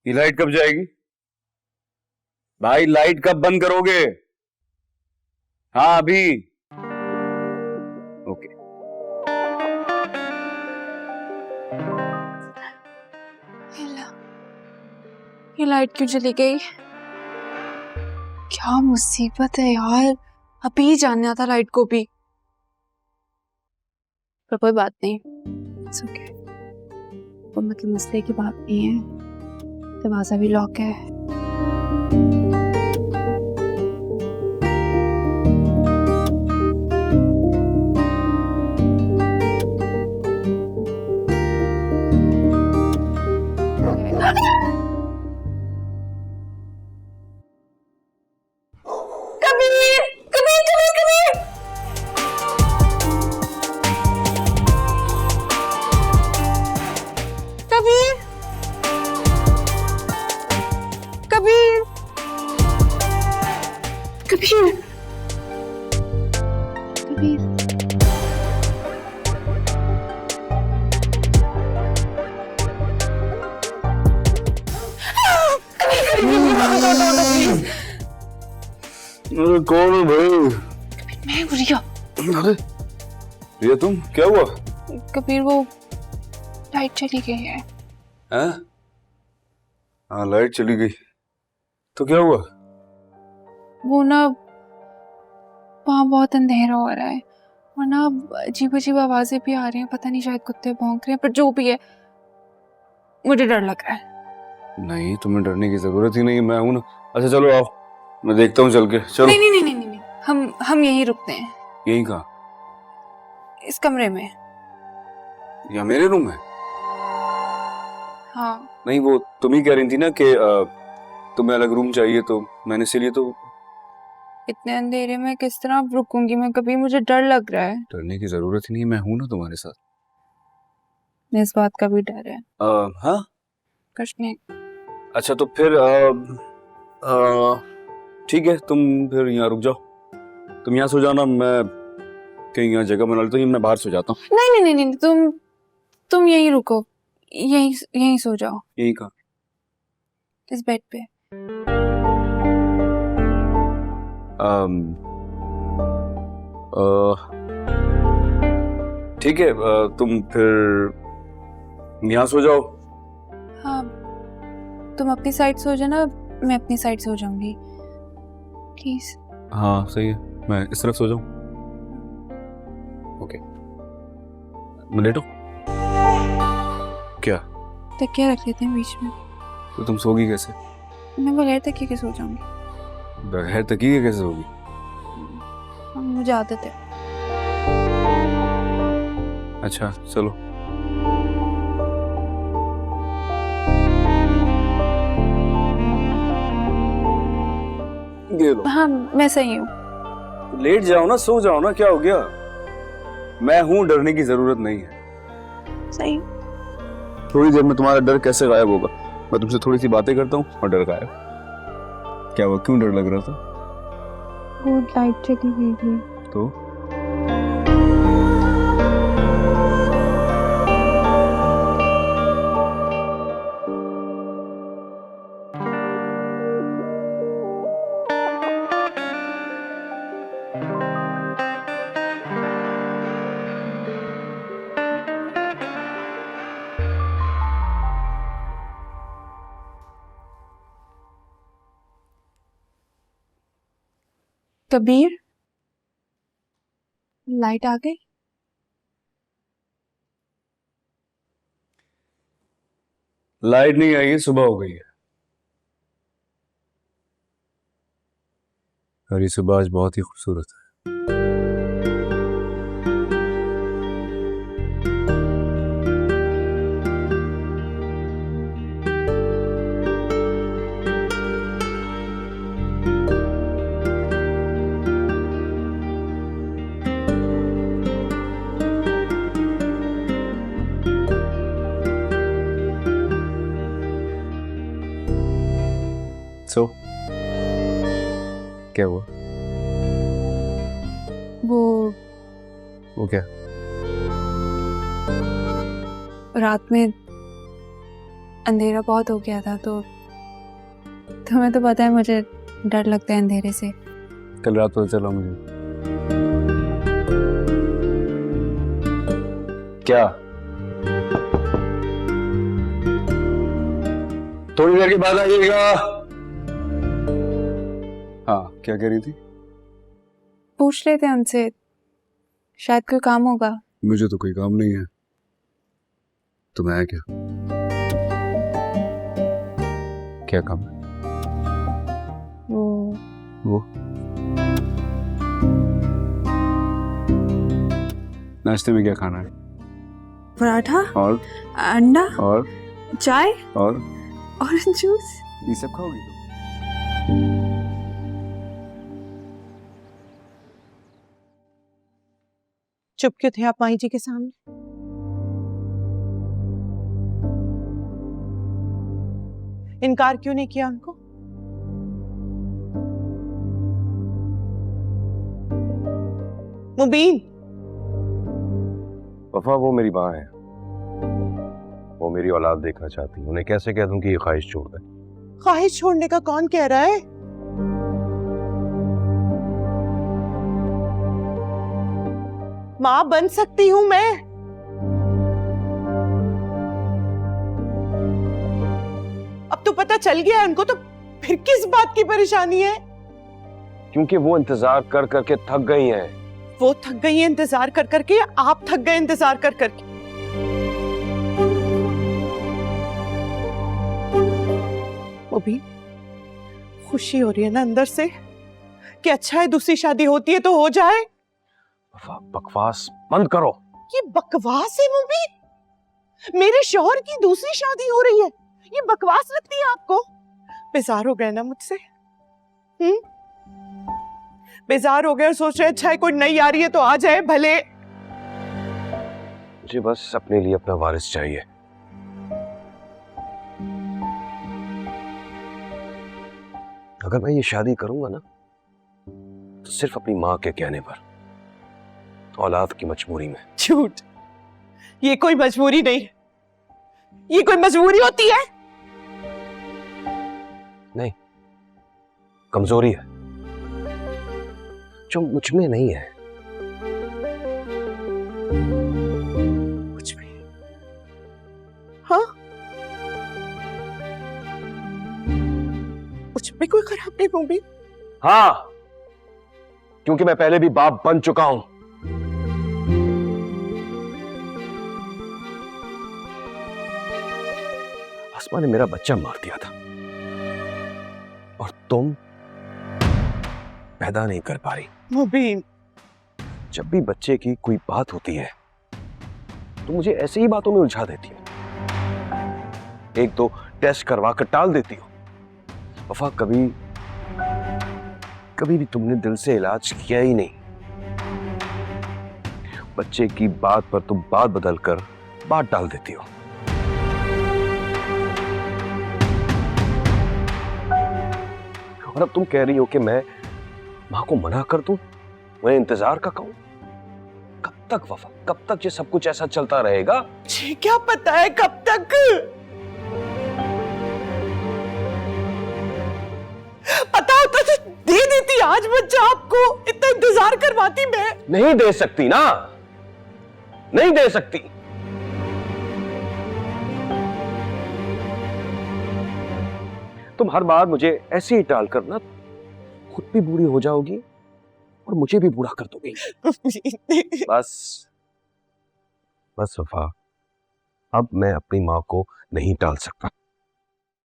ये लाइट कब जाएगी भाई? लाइट कब बंद करोगे? हाँ अभी। ओके। ये लाइट क्यों चली गई? क्या मुसीबत है यार, अभी जानना था लाइट को भी। पर कोई बात नहीं, It's okay. वो मतलब मसले की बात नहीं है, दरवाजा भी लॉक है। कबीर, कबीर, कबीर, कबीर। कबीर, कबीर, कबीर, कबीर। अरे कौन है भाई? मैं रिया। अरे ये तुम, क्या हुआ? कबीर वो लाइट चली गई है। हैं? हाँ लाइट चली गई तो क्या हुआ? वो ना वहाँ बहुत अंधेरा हो रहा है और ना अजीब अजीब आवाजें भी आ रही हैं, पता नहीं शायद कुत्ते भौंक रहे हैं, पर जो भी है मुझे डर लग रहा है। नहीं तुम्हें डरने की जरूरत ही नहीं है, मैं हूं ना। अच्छा चलो आओ, मैं देखता हूँ चल के। चलो। नहीं नहीं नहीं नहीं नहीं, हम यहीं रुकते हैं। यहीं कहाँ? इस कमरे में। या मेरे रूम में? हाँ। नहीं वो तुम ही कह रही थी ना कि तुम्हें अलग रूम चाहिए, तो मैंने इसीलिए तो। इतने अंधेरे में किस तरह रुकूंगी मैं? कभी मुझे डर लग रहा है। डरने की जरूरत ही नहीं, मैं हूं ना तुम्हारे साथ। इस बात का भी डर है। हाँ कुछ नहीं। अच्छा तो फिर ठीक है, तुम फिर यहाँ रुक जाओ। तुम यहाँ सो जाना, मैं कहीं यहाँ जगह बना लेता हूँ, मैं बाहर सो जाता हूँ। नहीं नहीं नहीं नहीं, तुम यहीं रुको, यहीं यहीं सो जाओ। यहीं कहाँ? इस बेड पे। ठीक है, तुम फिर यहाँ सो जाओ। हाँ, तुम अपनी साइड सो जाना, मैं अपनी साइड सो जाऊंगी, प्लीज। हाँ सही है, मैं इस तरफ सो जाऊँ। ओके, मैं लेटो। क्या? तकिया रख लेते हैं बीच में। तो तुम सोगी कैसे? मैं बगैर तकिए के सो जाऊंगी। बगैर तकिए के कैसे सोगी? मुझे आदत है। अच्छा चलो। ये लो। हाँ मैं सही हूँ। लेट जाओ ना, सो जाओ ना, क्या हो गया? मैं हूं, डरने की जरूरत नहीं है। सही। थोड़ी देर में तुम्हारा डर कैसे गायब होगा? मैं तुमसे थोड़ी सी बातें करता हूँ और डर गायब। क्या हुआ, क्यों डर लग रहा था? वो लाइट चली गई थी। तो कबीर, लाइट आ गई? लाइट नहीं आई है, सुबह हो गई है। और ये सुबह आज बहुत ही खूबसूरत है। सो क्या हुआ? वो क्या? रात में अंधेरा बहुत हो गया था, तो तुम्हें तो पता है मुझे डर लगता है अंधेरे से। कल रात पता चला मुझे। क्या? थोड़ी देर के बाद आइएगा। हाँ, क्या कह रही थी? पूछ लेते हैं उनसे, शायद कोई काम होगा। मुझे तो कोई काम नहीं है। तुम्हें है क्या? क्या काम है? वो नाश्ते में क्या खाना है? पराठा और अंडा और चाय और ऑरेंज जूस। ये सब खाओगी तुम? चुप क्यों थे आप माही जी के सामने? इनकार क्यों नहीं किया उनको? मुबीन, वफा वो मेरी माँ है, वो मेरी औलाद देखना चाहती है। उन्हें कैसे कह दूं कि ये ख्वाहिश छोड़ दे? ख्वाहिश छोड़ने का कौन कह रहा है? माँ बन सकती हूं मैं। अब तो पता चल गया है उनको, तो फिर किस बात की परेशानी है? क्योंकि वो इंतजार कर करके थक गई हैं। वो थक गई है इंतजार कर करके, या आप थक गए इंतजार कर करके? मुबीन, खुशी हो रही है ना अंदर से कि अच्छा है दूसरी शादी होती है तो हो जाए। वफा बकवास बंद करो। ये बकवास है मुबीन? मेरे शौहर की दूसरी शादी हो रही है, ये बकवास लगती है आपको? बेजार हो गए ना मुझसे? बेजार हो गए और सोच रहे अच्छा है कोई नई आ रही है तो आ जाए भले। मुझे बस अपने लिए अपना वारिस चाहिए। अगर मैं ये शादी करूंगा ना तो सिर्फ अपनी माँ के कहने पर, औलाद की मजबूरी में। झूठ, ये कोई मजबूरी नहीं, ये कोई मजबूरी होती है? नहीं, कमजोरी है जो मुझ में नहीं है। कुछ भी? हाँ, कुछ भी कोई खराब नहीं मुबीन? हाँ, क्योंकि मैं पहले भी बाप बन चुका हूं। आसमा ने मेरा बच्चा मार दिया था और तुम पैदा नहीं कर पा रही। मुबीन, जब भी बच्चे की कोई बात होती है तो मुझे ऐसी ही बातों में उलझा देती हो। एक दो टेस्ट करवा कर टाल देती हो। वफा कभी भी तुमने दिल से इलाज किया ही नहीं। बच्चे की बात पर तुम बात बदल कर बात डाल देती हो। और अब तुम कह रही हो कि मैं मां को मना कर दूं, मैं इंतजार का कहूं। कब तक वफा, कब तक ये सब कुछ ऐसा चलता रहेगा? मुझे क्या पता है कब तक? पता होता तो दे देती आज बच्चा आपको, इतना इंतजार करवाती मैं। नहीं दे सकती ना, नहीं दे सकती। तुम हर बार मुझे ऐसे ही टाल कर ना खुद भी बूढ़ी हो जाओगी और मुझे भी बूढ़ा कर दोगी। बस वफा, अब मैं अपनी मां को नहीं टाल सकता।